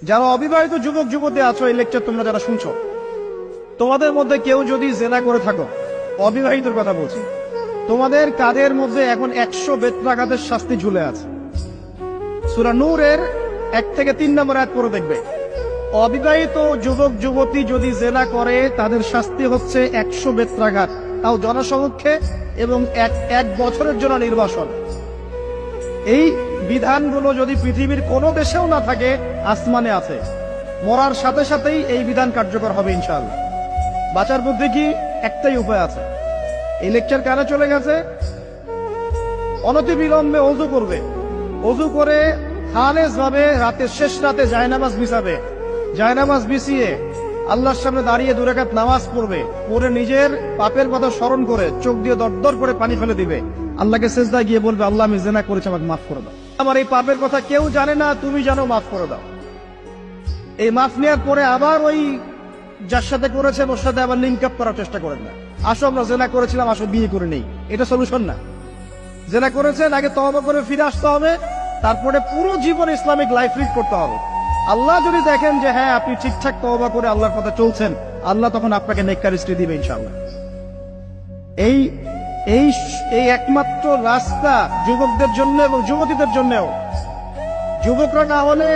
যারা অবিবাহিত যুবক যুবতী আছো, এই লেকচার তোমরা যারা শুনছো, তোমাদের মধ্যে কেউ যদি জেনা করে থাকো, অবিবাহিতর কথা বলছি, তোমাদের কাদের মধ্যে এখন 100 বেত্রাঘাতের শাস্তি ঝুলে আছে। সূরা নূরের 1 থেকে 3 নম্বর আয়াত পড়ে দেখবে, অবিবাহিত যুবক যুবতী যদি জেনা করে তাদের শাস্তি হচ্ছে 100 বেত্রাঘাত, তাও জনসমক্ষে, এবং এক বছরের জন্য নির্বাসন। এই বিধানগুলো যদি পৃথিবীর কোনো দেশেও না থাকে, আসমানে আছে। মরার সাথে সাথেই এই বিধান কার্যকর হবে ইনশাআল্লাহ। বাঁচার মধ্যে কি একটাই উপায় আছে। এই লেকচার কানে চলে গেছে, অনতিবিলম্বে ওযু করবে। ওযু করে খালেস ভাবে রাতের শেষ রাতে জায়নামাজ বিছাবে। জায়নামাজ বিছিয়ে আল্লাহর সামনে দাঁড়িয়ে 2 রাকাত নামাজ পড়বে। পরে নিজের পাপের কথা স্মরণ করে চোখ দিয়ে দরদর করে পানি ফেলে দিবে। আল্লাহকে সেজদায় গিয়ে বলবে, আল্লাহ আমি জেনা করেছি, আমাকে মাফ করে দাও। আমার এই পাপের কথা কেউ জানে না, তুমি জানো, মাফ করে দাও। এই মাফ নেওয়ার পরে আবার ওই যার সাথে করেছেন ওর সাথে আবার লিঙ্ক আপ করার চেষ্টা করেন না। আসো আমরা জেনা করেছিলাম, আসো বিয়ে করে নেই, এটা সলিউশন না। জেনা করেছেন, আগে তওবা করে ফিরে আসতে হবে, তারপরে পুরো জীবন ইসলামিক লাইফ লিড করতে হবে। আল্লাহ যদি দেখেন যে হ্যাঁ আপনি ঠিকঠাক তওবা করে আল্লাহর কথা চলছেন, আল্লাহ তখন আপনাকে নেককার স্ত্রী দিবে ইনশাআল্লাহ। এই এই এই একমাত্র রাস্তা যুবকদের জন্য এবং যুবতীদের জন্যও। যুবকরা না হলে